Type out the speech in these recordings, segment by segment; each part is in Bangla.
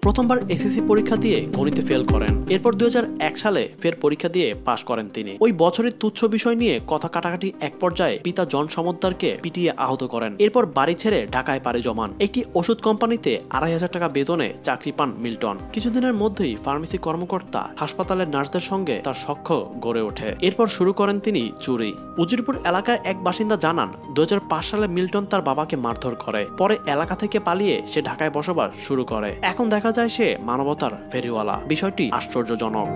প্রথমবার এসএসসি পরীক্ষা দিয়ে গণিতে ফেল করেন। এরপর 2001 সালে ফের পরীক্ষা দিয়ে পাশ করেন তিনি। ওই বছরের তুচ্ছ বিষয় নিয়ে কথা কাটাকাটি এক পর্যায়ে পিতা জন সমদ্দারকে পিটিয়ে আহত করেন। এরপর বাড়ি ছেড়ে ঢাকায় পাড়ি জমান। একটি ওষুধ কোম্পানিতে 2,500 টাকা বেতনে চাকরি পান মিল্টন। কিছুদিনের মধ্যেই ফার্মেসি কর্মকর্তা হাসপাতালের নার্সদের সঙ্গে তার সখ্য গড়ে ওঠে। এরপর শুরু করেন তিনি চুরি। উজিরপুর এলাকার এক বাসিন্দা জানান, 2005 সালে মিল্টন তার বাবাকে মারধর করে। পরে এলাকা থেকে পালিয়ে সে ঢাকায় বসবাস শুরু করে। এখন দেখা যায় সে মানবতার ফেরিওয়ালা। বিষয়টি আশ্চর্যজনক।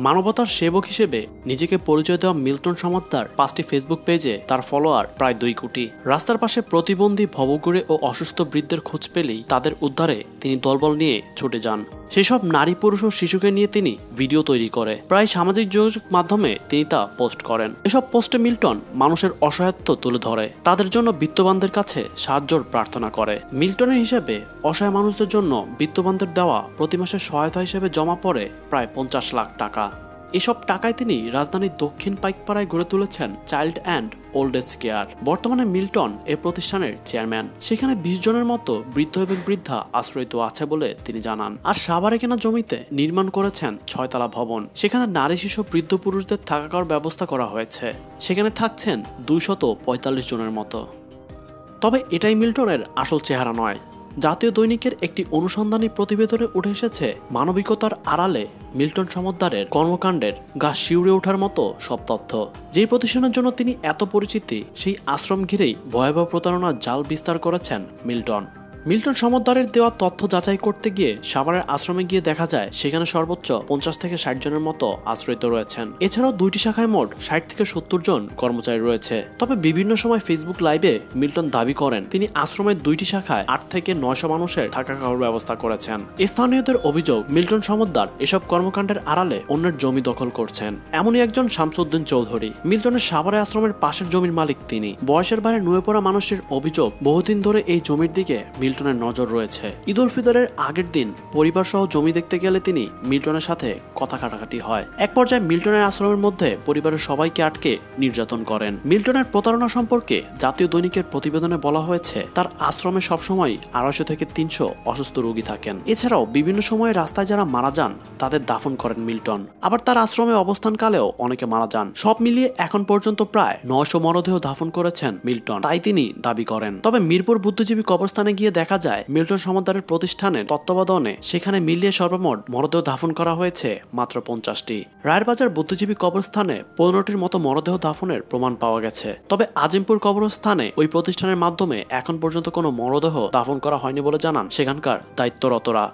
মানবতার সেবক হিসেবে নিজেকে পরিচয় দেওয়া মিল্টন সমদ্দার 5টি ফেসবুক পেজে তার ফলোয়ার প্রায় 2 কোটি। রাস্তার পাশে প্রতিবন্ধী, ভবঘুরে ও অসুস্থ বৃদ্ধের খোঁজ পেলেই তাদের উদ্ধারে তিনি দলবল নিয়ে ছুটে যান। সেসব নারী, পুরুষ ও শিশুকে নিয়ে তিনি ভিডিও তৈরি করে প্রায় সামাজিক যোগাযোগ মাধ্যমে তিনি তা পোস্ট করেন। এসব পোস্টে মিল্টন মানুষের অসহায়ত্ব তুলে ধরে, তাদের জন্য বিত্তবানদের কাছে সাহায্যের প্রার্থনা করে। মিল্টনের হিসেবে অসহায় মানুষদের জন্য বিত্তবানদের দেওয়া প্রতি মাসে সহায়তা হিসেবে জমা পড়ে প্রায় 50 লাখ টাকা। এসব টাকায় তিনি রাজধানীর দক্ষিণ পাইকপাড়ায় গড়ে তুলেছেন child and old age care. বর্তমানে মিল্টন এই প্রতিষ্ঠানের চেয়ারম্যান। সেখানে 20 জনের মতো বৃদ্ধ এবং বৃদ্ধা আশ্রয়িত আছে বলে তিনি জানান। আর সাভারে কেনা জমিতে নির্মাণ করেছেন 6 তলা ভবন। সেখানে নারী, শিশু, বৃদ্ধ পুরুষদের থাকা খাওয়ার ব্যবস্থা করা হয়েছে। সেখানে থাকছেন 245 জনের মতো। তবে এটাই মিল্টনের আসল চেহারা নয়। জাতীয় দৈনিকের একটি অনুসন্ধানী প্রতিবেদনে উঠে এসেছে মানবিকতার আড়ালে মিল্টন সমদ্দারের কর্মকাণ্ডের গা শিউরে ওঠার মতো সব তথ্য। যেই প্রতিষ্ঠানের জন্য তিনি এত পরিচিতি, সেই আশ্রম ঘিরেই ভয়াবহ প্রতারণার জাল বিস্তার করেছেন মিল্টন। মিল্টন সমদ্দারের দেওয়া তথ্য যাচাই করতে গিয়ে সাভারের আশ্রমে গিয়ে দেখা যায় সেখানে সর্বোচ্চ 50 থেকে 60 জনের মতো আশ্রয়িত রয়েছেন। এছাড়াও 2টি শাখায় মোট 60 থেকে 70 জন কর্মচারী রয়েছে। তবে বিভিন্ন সময় ফেসবুক লাইভে মিল্টন দাবি করেন তিনি আশ্রমের 2টি শাখায় 8 থেকে 900 মানুষের থাকা খাওয়ার ব্যবস্থা করেছেন। স্থানীয়দের অভিযোগ, মিল্টন সমদ্দার এসব কর্মকাণ্ডের আড়ালে অন্যের জমি দখল করছেন। এমনই একজন শামসুদ্দিন চৌধুরী। মিল্টনের সাভারে আশ্রমের পাশের জমির মালিক তিনি। বয়সের বাইরে নুয়ে পড়া মানুষের অভিযোগ, বহুদিন ধরে এই জমির দিকে মিল্টনের নজর রয়েছে। ঈদ উল ফিতরের আগের দিন পরিবার সহ জমি দেখতে গেলে তিনি মিল্টনের সাথে কথা কাটাকাটি হয়। এক পর্যায়ে মিল্টনের আশ্রমের মধ্যে পরিবারের সবাইকে আটকে নির্যাতন করেন। মিল্টনের প্রতারণা সম্পর্কে জাতীয় দৈনিকের প্রতিবেদনে বলা হয়েছে, তার আশ্রমে সবসময় 250 থেকে 300 অসুস্থ রোগী থাকেন। এছাড়াও বিভিন্ন সময়ে রাস্তায় যারা মারা যান তাদের দাফন করেন মিল্টন। আবার তার আশ্রমে অবস্থানকালেও অনেকে মারা যান। সব মিলিয়ে এখন পর্যন্ত প্রায় 900 মরদেহ দাফন করেছেন মিল্টন, তাই তিনি দাবি করেন। তবে মিরপুর বুদ্ধিজীবী কবরস্থানে গিয়ে দেখা যায় মিল্টন সমদ্দারের প্রতিষ্ঠানের তত্ত্বাবধানে সেখানে মিলিয়ে সর্বমোট মরদেহ দাফন করা হয়েছে মাত্র 50টি। রায়েরবাজার বুদ্ধিজীবী কবরস্থানে 15টির মতো মরদেহ দাফনের প্রমাণ পাওয়া গেছে। তবে আজিমপুর কবরস্থানে ওই প্রতিষ্ঠানের মাধ্যমে এখন পর্যন্ত কোনো মরদেহ দাফন করা হয়নি বলে জানান সেখানকার দায়িত্বরতরা।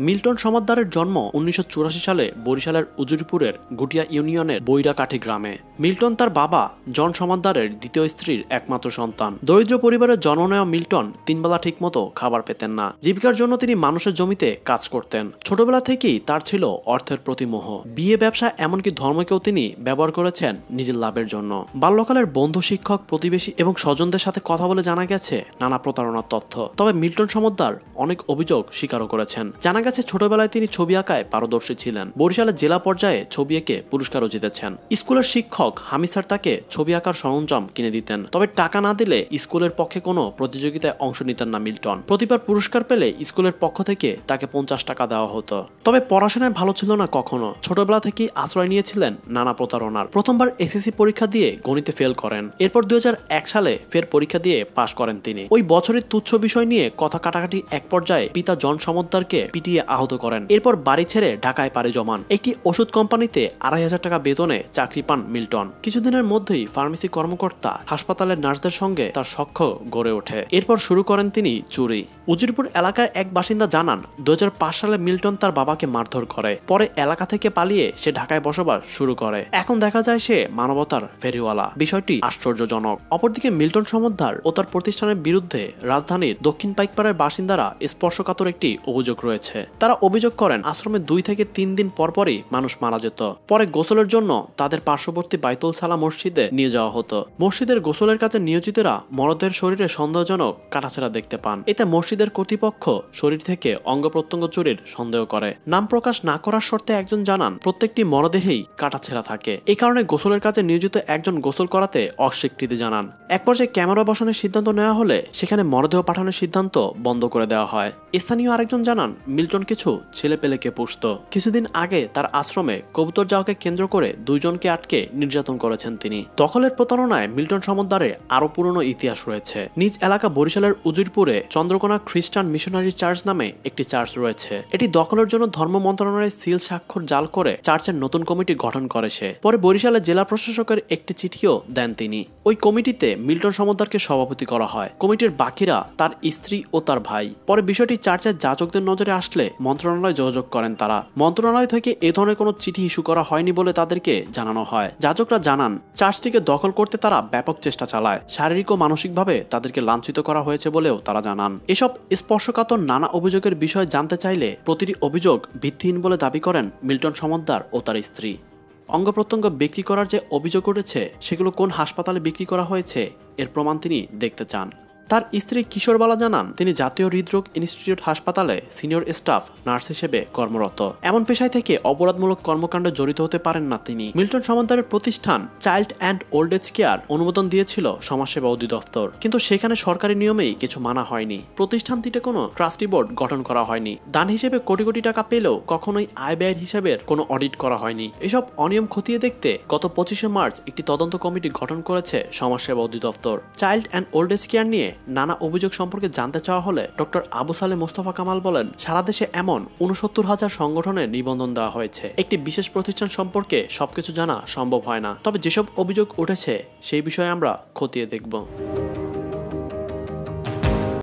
মিল্টন সমদ্দারের জন্ম 1984 সালে বরিশালের উজিরপুরের গুটিয়া ইউনিয়নের বৈরাকাঠি গ্রামে। মিল্টন তার বাবা জন সমদ্দারের দ্বিতীয় স্ত্রীর একমাত্র সন্তান। দরিদ্র পরিবারের জন্ম নেওয়া মিল্টন 3 বেলা ঠিকমতো খাবার পেতেন না। জীবিকার জন্য তিনি মানুষের জমিতে কাজ করতেন। ছোটবেলা থেকেই তার ছিল অর্থের প্রতি মোহ। বিয়ে, ব্যবসা, এমনকি ধর্মকেও তিনি ব্যবহার করেছেন নিজের লাভের জন্য। বাল্যকালের বন্ধু, শিক্ষক, প্রতিবেশী এবং স্বজনদের সাথে কথা বলে জানা গেছে নানা প্রতারণার তথ্য। তবে মিল্টন সমদ্দার অনেক অভিযোগ স্বীকারও করেছেন। জানা গেছে ছোটবেলায় তিনি ছবি আঁকায় পারদর্শী ছিলেন। বরিশালের জেলা পর্যায়ে ছবি এঁকে পুরস্কারও জিতেছেন। স্কুলের শিক্ষক হামিদ স্যার তাকে ছবি আঁকার সরঞ্জাম কিনে দিতেন। তবে টাকা না দিলে স্কুলের পক্ষে কোনো প্রতিযোগিতায় অংশ নিতেন না মিল্টন। প্রতিবার পুরস্কার পেলে স্কুলের পক্ষ থেকে তাকে 50 টাকা দেওয়া হতো। তবে পড়াশোনায় ভালো ছিল না কখনো। ছোটবেলা থেকেই আশ্রয় নিয়েছিলেন নানা প্রতারণার। প্রথমবার এসএসসি পরীক্ষা দিয়ে গণিতে ফেল করেন। এরপর 2001 সালে ফের পরীক্ষা দিয়ে পাশ করেন তিনি। ওই বছরের তুচ্ছ বিষয় নিয়ে কথা কাটাকাটি এক পর্যায়ে পিতা জন সমদ্দারকে পিটিয়ে আহত করেন। এরপর বাড়ি ছেড়ে ঢাকায় পাড়ি জমান। একটি ওষুধ কোম্পানিতে 2,500 টাকা বেতনে চাকরি পান মিল্টন। কিছুদিনের মধ্যেই ফার্মেসি কর্মকর্তা হাসপাতালের নার্সদের সঙ্গে তার সখ্য গড়ে ওঠে। এরপর শুরু করেন তিনি চুরি। উজিরপুর এলাকার এক বাসিন্দা জানান, 2005 সালে মিল্টন তার বাবাকে মারধর করে। পরে এলাকা থেকে পালিয়ে সে ঢাকায় বসবাস শুরু করে। এখন দেখা যায় সে মানবতার ফেরিওয়ালা। বিষয়টি আশ্চর্যজনক। অপরদিকে মিল্টন সমদ্দার ও তার প্রতিষ্ঠানের বিরুদ্ধে রাজধানীর দক্ষিণ পাইকপাড়ার বাসিন্দারা স্পর্শকাতর একটি অভিযোগ রয়েছে। তারা অভিযোগ করেন আশ্রমে 2 থেকে 3 দিন পরপরই মানুষ মারা যেত। পরে গোসলের জন্য তাদের পার্শ্ববর্তী বাইতুল সালা মসজিদে নিয়ে যাওয়া হতো। মসজিদের গোসলের কাজে নিয়োজিতরা মরদেহের শরীরে সন্দেহজনক কাটাছেঁড়া দেখতে পান। এতে মসজিদের মসজিদের কর্তৃপক্ষ শরীর থেকে অঙ্গ প্রত্যঙ্গ চুরির সন্দেহ করে। নাম প্রকাশ না করার শর্তে একজন জানান, প্রত্যেকটি মরদেহেই কাটাছেঁড়া থাকে। এই কারণে গোসলের কাজে নিয়োজিত একজন গোসল করাতে অস্বীকৃতি জানান। এক পর্যায়ে ক্যামেরা বসানোর সিদ্ধান্ত নেওয়া হলে সেখানে মরদেহ পাঠানোর সিদ্ধান্ত বন্ধ করে দেওয়া হয়। স্থানীয় আরেকজন জানান, মিল্টন কিছু ছেলেপেলেকে পুষত। কিছুদিন আগে তার আশ্রমে কবুতর যাওয়াকে কেন্দ্র করে 2 জনকে আটকে নির্যাতন করেছেন তিনি। দখলের প্রতারণায় মিল্টন সমদ্দারে আরো পুরনো ইতিহাস রয়েছে। নিজ এলাকা বরিশালের উজিরপুরে চন্দ্রকোনা খ্রিস্টান মিশনারি চার্চ নামে একটি চার্চ রয়েছে। এটি দখলের জন্য ধর্ম মন্ত্রণালয়ের সিল স্বাক্ষর জাল করে চার্চের নতুন কমিটি গঠন করে সে। পরে বরিশালের জেলা প্রশাসকের একটি চিঠিও দেন তিনি। ওই কমিটিতে মিল্টন সমদ্দারকে সভাপতি করা হয়। কমিটির বাকিরা তার স্ত্রী ও তার ভাই। পরে বিষয়টি চার্চের যাজকদের নজরে আসলে মন্ত্রণালয় যোগাযোগ করেন তারা। মন্ত্রণালয় থেকে এ ধরনের কোনো চিঠি ইস্যু করা হয়নি বলে তাদেরকে জানানো হয়। যাজকরা জানান, চার্চটিকে দখল করতে তারা ব্যাপক চেষ্টা চালায়। শারীরিক ও মানসিকভাবে তাদেরকে লাঞ্ছিত করা হয়েছে বলেও তারা জানান। এসব স্পর্শকাতর নানা অভিযোগের বিষয়ে জানতে চাইলে প্রতিটি অভিযোগ ভিত্তিহীন বলে দাবি করেন মিল্টন সমদ্দার ও তার স্ত্রী। অঙ্গ প্রত্যঙ্গ বিক্রি করার যে অভিযোগ উঠেছে সেগুলো কোন হাসপাতালে বিক্রি করা হয়েছে এর প্রমাণ তিনি দেখতে চান। তার স্ত্রী কিশোরবালা জানান, তিনি জাতীয় হৃদরোগ ইনস্টিটিউট হাসপাতালে সিনিয়র স্টাফ নার্স হিসেবে কর্মরত। এমন পেশায় থেকে অপরাধমূলক কর্মকাণ্ডে জড়িত হতে পারেন না তিনি। মিল্টন সমদ্দারের প্রতিষ্ঠান child and old age care অনুমোদন দিয়েছিল সমাজসেবা অধিদপ্তর, কিন্তু সেখানে সরকারি নিয়মেই কিছু মানা হয়নি। প্রতিষ্ঠানটিতে কোনো ট্রাস্টি বোর্ড গঠন করা হয়নি। দান হিসেবে কোটি কোটি টাকা পেলেও কখনোই আয় ব্যয়ের হিসাবের কোনো অডিট করা হয়নি। এসব অনিয়ম খতিয়ে দেখতে গত 25শে মার্চ একটি তদন্ত কমিটি গঠন করেছে সমাজসেবা অধিদপ্তর। Child and old age care নিয়ে নানা অভিযোগ সম্পর্কে জানতে চাওয়া হলে ডক্টর আবু সালে মোস্তফা কামাল বলেন, সারা দেশে এমন 69,000 সংগঠনের নিবন্ধন দেওয়া হয়েছে। একটি বিশেষ প্রতিষ্ঠান সম্পর্কে সবকিছু জানা সম্ভব হয় না, তবে যেসব অভিযোগ উঠেছে সেই বিষয়ে আমরা খতিয়ে দেখব।